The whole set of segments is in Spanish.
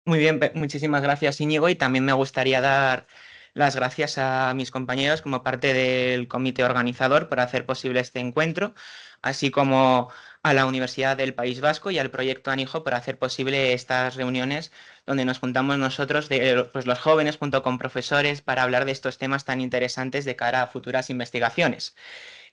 Muy bien, muchísimas gracias, Íñigo, y también me gustaría dar las gracias a mis compañeros como parte del comité organizador por hacer posible este encuentro, así como a la Universidad del País Vasco y al Proyecto Anijo por hacer posible estas reuniones donde nos juntamos nosotros, pues los jóvenes, junto con profesores, para hablar de estos temas tan interesantes de cara a futuras investigaciones.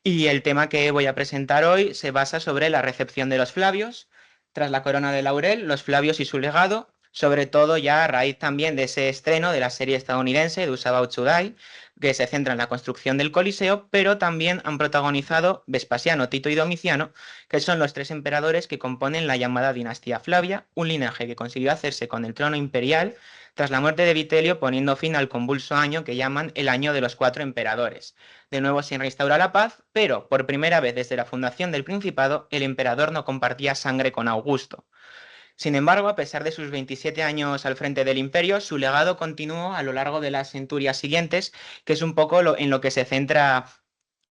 Y el tema que voy a presentar hoy se basa sobre la recepción de los Flavios, tras la corona de laurel, los Flavios y su legado, sobre todo ya a raíz también de ese estreno de la serie estadounidense de Who's About to Die, que se centra en la construcción del Coliseo, pero también han protagonizado Vespasiano, Tito y Domiciano, que son los tres emperadores que componen la llamada dinastía Flavia, un linaje que consiguió hacerse con el trono imperial tras la muerte de Vitelio, poniendo fin al convulso año que llaman el año de los cuatro emperadores. De nuevo se restaura la paz, pero por primera vez desde la fundación del Principado, el emperador no compartía sangre con Augusto. Sin embargo, a pesar de sus 27 años al frente del imperio, su legado continuó a lo largo de las centurias siguientes, que es un poco en lo que se centra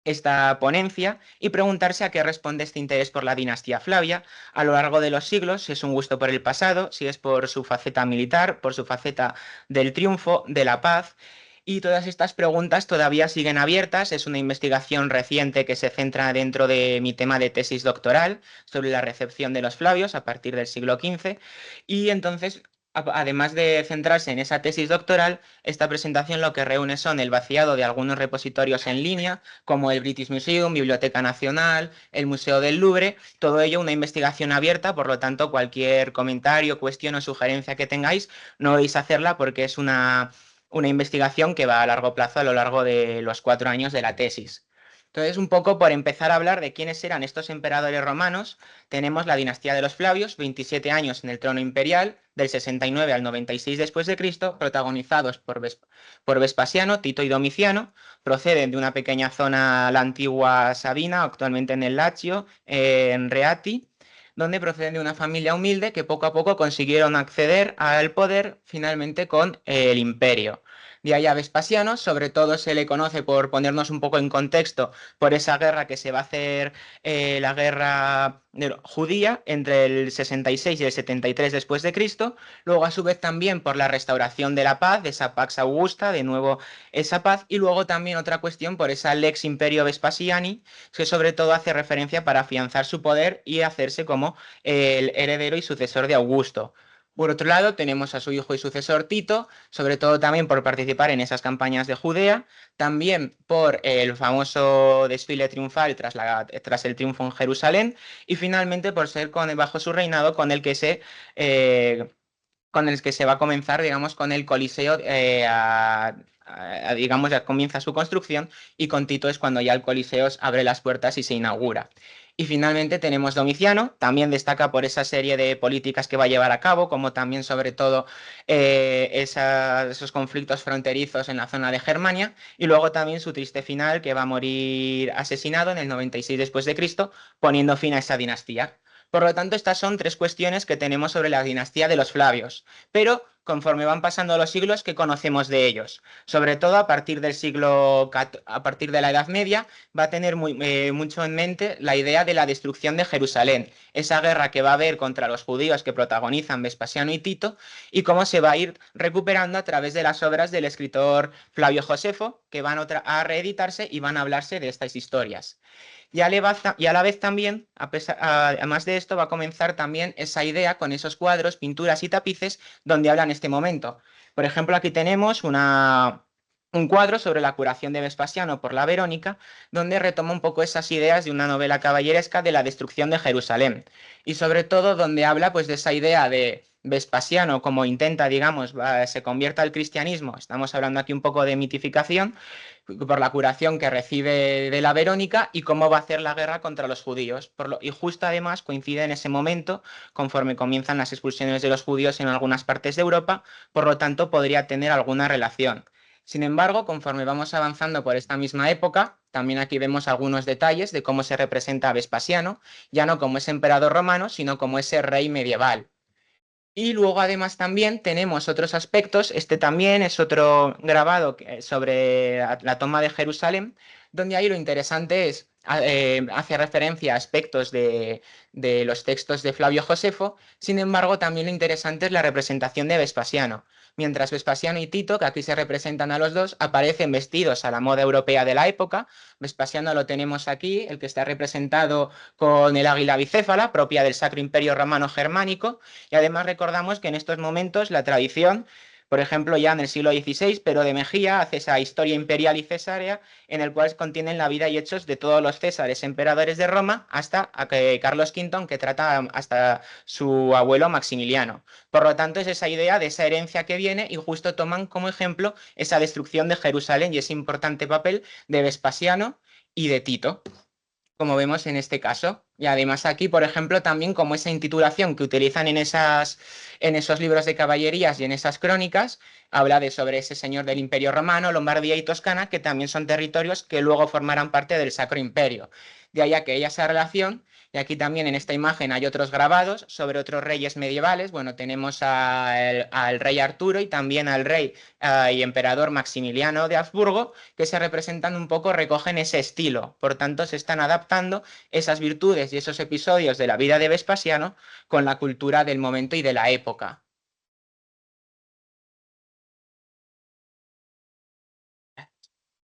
esta ponencia, y preguntarse a qué responde este interés por la dinastía Flavia a lo largo de los siglos, si es un gusto por el pasado, si es por su faceta militar, por su faceta del triunfo, de la paz. Y todas estas preguntas todavía siguen abiertas. Es una investigación reciente que se centra dentro de mi tema de tesis doctoral sobre la recepción de los Flavios a partir del siglo XV. Y entonces, además de centrarse en esa tesis doctoral, esta presentación lo que reúne son el vaciado de algunos repositorios en línea, como el British Museum, Biblioteca Nacional, el Museo del Louvre, todo ello una investigación abierta, por lo tanto, cualquier comentario, cuestión o sugerencia que tengáis, no vais a hacerla porque es una investigación que va a largo plazo a lo largo de los 4 años de la tesis. Entonces, un poco por empezar a hablar de quiénes eran estos emperadores romanos, tenemos la dinastía de los Flavios, 27 años en el trono imperial, del 69 al 96 después de Cristo, protagonizados por Vespasiano, Tito y Domiciano, proceden de una pequeña zona, la antigua Sabina, actualmente en el Lacio, en Reati, donde proceden de una familia humilde que poco a poco consiguieron acceder al poder finalmente con el imperio. De ahí a Vespasiano, sobre todo se le conoce, por ponernos un poco en contexto, por esa guerra que se va a hacer, la guerra judía entre el 66 y el 73 después de Cristo, luego a su vez también por la restauración de la paz, de esa Pax Augusta, de nuevo esa paz, y luego también otra cuestión por esa Lex Imperio Vespasiani, que sobre todo hace referencia para afianzar su poder y hacerse como el heredero y sucesor de Augusto. Por otro lado, tenemos a su hijo y sucesor Tito, sobre todo también por participar en esas campañas de Judea, también por el famoso desfile triunfal tras el triunfo en Jerusalén, y finalmente por ser bajo su reinado eh, con el que se va a comenzar, digamos, con el Coliseo, digamos, ya comienza su construcción, y con Tito es cuando ya el Coliseo abre las puertas y se inaugura. Y finalmente tenemos Domiciano, también destaca por esa serie de políticas que va a llevar a cabo, como también sobre todo esos conflictos fronterizos en la zona de Germania, y luego también su triste final, que va a morir asesinado en el 96 después de Cristo, poniendo fin a esa dinastía. Por lo tanto, estas son tres cuestiones que tenemos sobre la dinastía de los Flavios, pero conforme van pasando los siglos, ¿qué conocemos de ellos? Sobre todo a partir del a partir de la Edad Media, va a tener mucho en mente la idea de la destrucción de Jerusalén, esa guerra que va a haber contra los judíos que protagonizan Vespasiano y Tito, y cómo se va a ir recuperando a través de las obras del escritor Flavio Josefo, que van a reeditarse y van a hablarse de estas historias. Y a la vez también, además de esto, va a comenzar también esa idea con esos cuadros, pinturas y tapices donde hablan este momento. Por ejemplo, aquí tenemos un cuadro sobre la curación de Vespasiano por la Verónica, donde retoma un poco esas ideas de una novela caballeresca de la destrucción de Jerusalén. Y sobre todo donde habla pues de esa idea de Vespasiano, como intenta, digamos, se convierta al cristianismo. Estamos hablando aquí un poco de mitificación por la curación que recibe de la Verónica y cómo va a hacer la guerra contra los judíos. Y justo además coincide en ese momento, conforme comienzan las expulsiones de los judíos en algunas partes de Europa, por lo tanto podría tener alguna relación. Sin embargo, conforme vamos avanzando por esta misma época, también aquí vemos algunos detalles de cómo se representa a Vespasiano, ya no como ese emperador romano, sino como ese rey medieval. Y luego además también tenemos otros aspectos, este también es otro grabado sobre la toma de Jerusalén, donde ahí lo interesante es hace referencia a aspectos de los textos de Flavio Josefo. Sin embargo, también lo interesante es la representación de Vespasiano. Mientras Vespasiano y Tito, que aquí se representan a los dos, aparecen vestidos a la moda europea de la época. Vespasiano lo tenemos aquí, el que está representado con el águila bicéfala, propia del Sacro Imperio Romano Germánico, y además recordamos que en estos momentos la tradición, por ejemplo, ya en el siglo XVI, pero de Mejía hace esa historia imperial y cesárea en el cual contienen la vida y hechos de todos los césares emperadores de Roma hasta Carlos V, que trata hasta su abuelo Maximiliano. Por lo tanto, es esa idea de esa herencia que viene y justo toman como ejemplo esa destrucción de Jerusalén y ese importante papel de Vespasiano y de Tito, como vemos en este caso. Y además aquí, por ejemplo, también como esa intitulación que utilizan en esos libros de caballerías y en esas crónicas, habla de sobre ese señor del Imperio Romano, Lombardía y Toscana, que también son territorios que luego formarán parte del Sacro Imperio. De ahí a que haya esa relación. Y aquí también en esta imagen hay otros grabados sobre otros reyes medievales. Bueno, tenemos al rey Arturo y también al rey y emperador Maximiliano de Habsburgo, que se representan un poco, recogen ese estilo. Por tanto, se están adaptando esas virtudes y esos episodios de la vida de Vespasiano con la cultura del momento y de la época.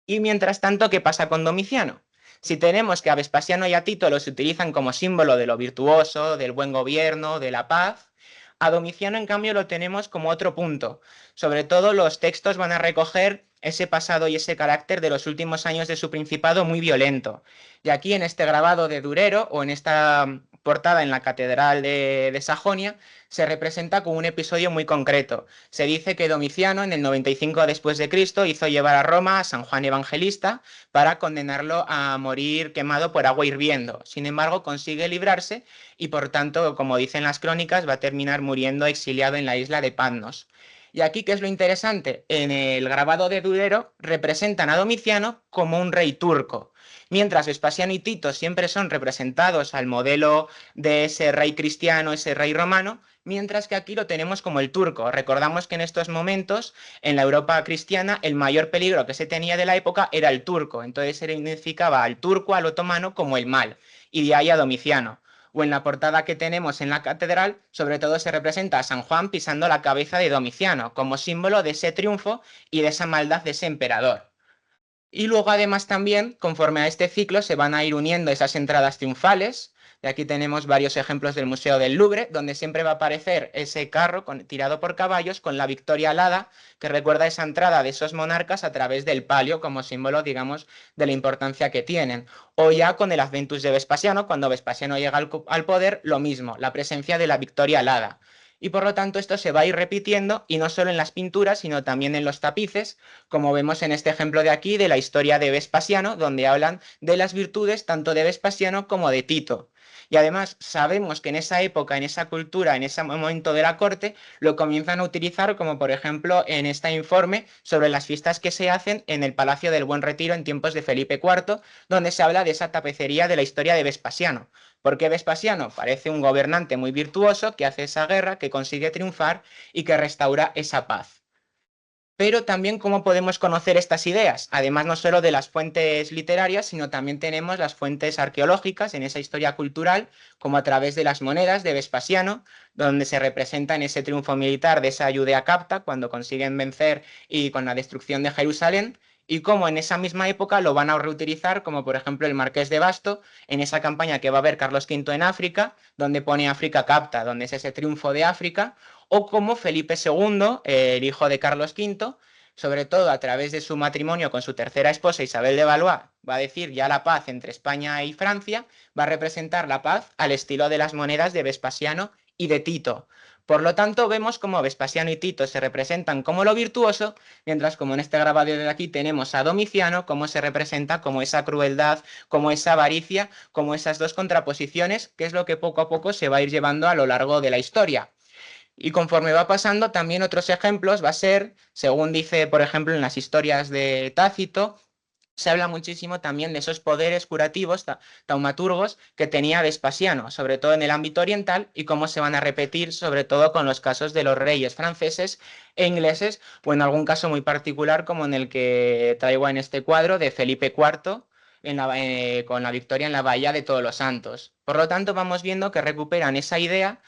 Y mientras tanto, ¿qué pasa con Domiciano? Si tenemos que a Vespasiano y a Tito los utilizan como símbolo de lo virtuoso, del buen gobierno, de la paz, a Domiciano en cambio lo tenemos como otro punto. Sobre todo los textos van a recoger ese pasado y ese carácter de los últimos años de su principado muy violento. Y aquí en este grabado de Durero o en esta portada en la Catedral de Sajonia se representa como un episodio muy concreto. Se dice que Domiciano en el 95 después de Cristo hizo llevar a Roma a San Juan Evangelista para condenarlo a morir quemado por agua hirviendo. Sin embargo, consigue librarse y por tanto, como dicen las crónicas, va a terminar muriendo exiliado en la isla de Patmos. Y aquí, ¿qué es lo interesante? En el grabado de Durero representan a Domiciano como un rey turco, mientras Vespasiano y Tito siempre son representados al modelo de ese rey cristiano, ese rey romano, mientras que aquí lo tenemos como el turco. Recordamos que en estos momentos, en la Europa cristiana, el mayor peligro que se tenía de la época era el turco, entonces se identificaba al turco, al otomano, como el mal, y de ahí a Domiciano. O en la portada que tenemos en la catedral, sobre todo se representa a San Juan pisando la cabeza de Domiciano, como símbolo de ese triunfo y de esa maldad de ese emperador. Y luego además también, conforme a este ciclo, se van a ir uniendo esas entradas triunfales. Y aquí tenemos varios ejemplos del Museo del Louvre, donde siempre va a aparecer ese carro tirado por caballos con la victoria alada, que recuerda esa entrada de esos monarcas a través del palio, como símbolo, digamos, de la importancia que tienen. O ya con el Adventus de Vespasiano, cuando Vespasiano llega al poder, lo mismo, la presencia de la victoria alada. Y por lo tanto esto se va a ir repitiendo y no solo en las pinturas, sino también en los tapices, como vemos en este ejemplo de aquí de la historia de Vespasiano, donde hablan de las virtudes tanto de Vespasiano como de Tito. Y además sabemos que en esa época, en esa cultura, en ese momento de la corte, lo comienzan a utilizar como por ejemplo en este informe sobre las fiestas que se hacen en el Palacio del Buen Retiro en tiempos de Felipe IV, donde se habla de esa tapicería de la historia de Vespasiano. Porque Vespasiano parece un gobernante muy virtuoso que hace esa guerra, que consigue triunfar y que restaura esa paz. Pero también cómo podemos conocer estas ideas, además no solo de las fuentes literarias, sino también tenemos las fuentes arqueológicas en esa historia cultural, como a través de las monedas de Vespasiano, donde se representa en ese triunfo militar de esa Judea capta, cuando consiguen vencer y con la destrucción de Jerusalén, y cómo en esa misma época lo van a reutilizar, como por ejemplo el Marqués de Basto, en esa campaña que va a haber Carlos V en África, donde pone África capta, donde es ese triunfo de África, o como Felipe II, el hijo de Carlos V, sobre todo a través de su matrimonio con su tercera esposa Isabel de Valois, va a decir ya la paz entre España y Francia, va a representar la paz al estilo de las monedas de Vespasiano y de Tito. Por lo tanto, vemos como Vespasiano y Tito se representan como lo virtuoso, mientras como en este grabado de aquí tenemos a Domiciano, como se representa como esa crueldad, como esa avaricia, como esas dos contraposiciones, que es lo que poco a poco se va a ir llevando a lo largo de la historia. Y conforme va pasando, también otros ejemplos va a ser, según dice, por ejemplo, en las historias de Tácito, se habla muchísimo también de esos poderes curativos, taumaturgos, que tenía Vespasiano, sobre todo en el ámbito oriental, y cómo se van a repetir, sobre todo con los casos de los reyes franceses e ingleses, o en algún caso muy particular, como en el que traigo en este cuadro de Felipe IV, con la victoria en la Bahía de Todos los Santos. Por lo tanto, vamos viendo que recuperan esa idea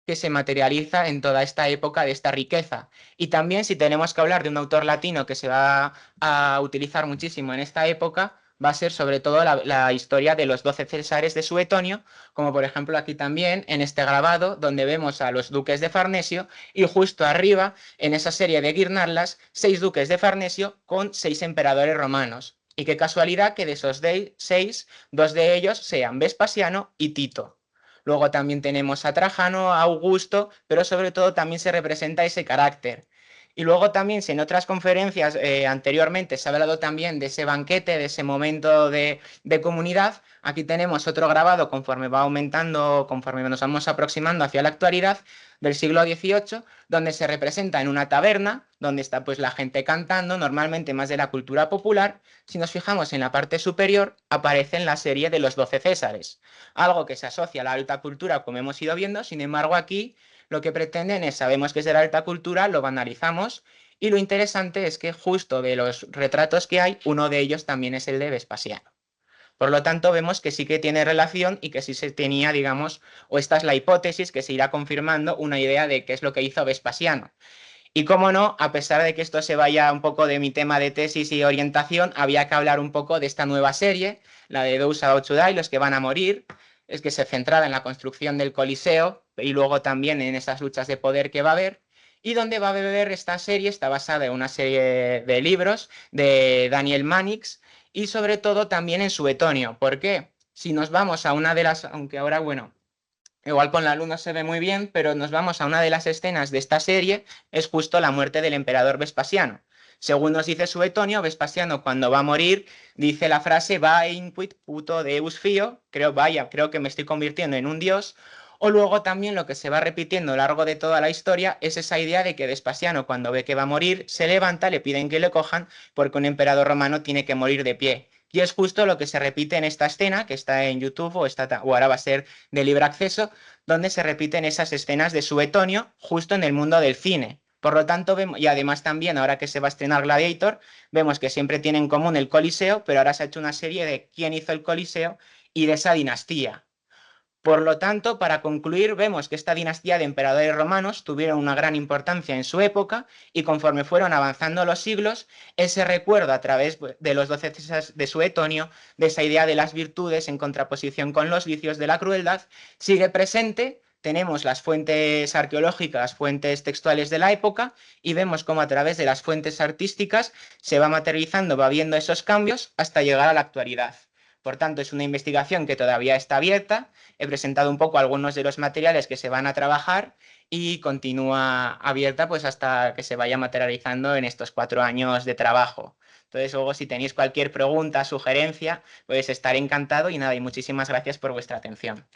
que se materializa en toda esta época de esta riqueza. Y también, si tenemos que hablar de un autor latino que se va a utilizar muchísimo en esta época, va a ser sobre todo la historia de los 12 Césares de Suetonio, como por ejemplo aquí también en este grabado, donde vemos a los duques de Farnesio y justo arriba, en esa serie de guirnaldas, 6 duques de Farnesio con 6 emperadores romanos. Y qué casualidad que de esos 6, 2 de ellos sean Vespasiano y Tito. Luego también tenemos a Trajano, a Augusto, pero sobre todo también se representa ese carácter. Y luego también, si en otras conferencias anteriormente se ha hablado también de ese banquete, de ese momento de comunidad, aquí tenemos otro grabado conforme va aumentando, conforme nos vamos aproximando hacia la actualidad del siglo XVIII, donde se representa en una taberna, donde está pues la gente cantando, normalmente más de la cultura popular. Si nos fijamos en la parte superior, aparece en la serie de los 12 Césares, algo que se asocia a la alta cultura, como hemos ido viendo. Sin embargo, aquí lo que pretenden es, sabemos que es de la alta cultura, lo banalizamos, y lo interesante es que justo de los retratos que hay, uno de ellos también es el de Vespasiano. Por lo tanto, vemos que sí que tiene relación y que sí se tenía, digamos, o esta es la hipótesis que se irá confirmando, una idea de qué es lo que hizo Vespasiano. Y cómo no, a pesar de que esto se vaya un poco de mi tema de tesis y orientación, había que hablar un poco de esta nueva serie, la de Those About to Die, los que van a morir, es que se centraba en la construcción del Coliseo y luego también en esas luchas de poder que va a haber. Y donde va a haber esta serie, está basada en una serie de libros de Daniel Mannix y sobre todo también en Suetonio. ¿Por qué? Si nos vamos a una de las, aunque ahora, bueno, igual con la luz no se ve muy bien, pero nos vamos a una de las escenas de esta serie, es justo la muerte del emperador Vespasiano. Según nos dice Suetonio, Vespasiano cuando va a morir dice la frase va inquit puto deus fio, creo que me estoy convirtiendo en un dios, o luego también lo que se va repitiendo a lo largo de toda la historia es esa idea de que Vespasiano cuando ve que va a morir se levanta, le piden que le cojan porque un emperador romano tiene que morir de pie. Y es justo lo que se repite en esta escena, que está en YouTube o ahora va a ser de libre acceso, donde se repiten esas escenas de Suetonio justo en el mundo del cine. Por lo tanto, vemos, y además también, ahora que se va a estrenar Gladiator, vemos que siempre tiene en común el Coliseo, pero ahora se ha hecho una serie de quién hizo el Coliseo y de esa dinastía. Por lo tanto, para concluir, vemos que esta dinastía de emperadores romanos tuvieron una gran importancia en su época y conforme fueron avanzando los siglos, ese recuerdo a través de los 12 César de Suetonio, de esa idea de las virtudes en contraposición con los vicios de la crueldad, sigue presente. Tenemos las fuentes arqueológicas, fuentes textuales de la época y vemos cómo a través de las fuentes artísticas se va materializando, va viendo esos cambios hasta llegar a la actualidad. Por tanto, es una investigación que todavía está abierta. He presentado un poco algunos de los materiales que se van a trabajar y continúa abierta pues hasta que se vaya materializando en estos 4 años de trabajo. Entonces, luego, si tenéis cualquier pregunta, sugerencia, pues estaré encantado y nada, y muchísimas gracias por vuestra atención.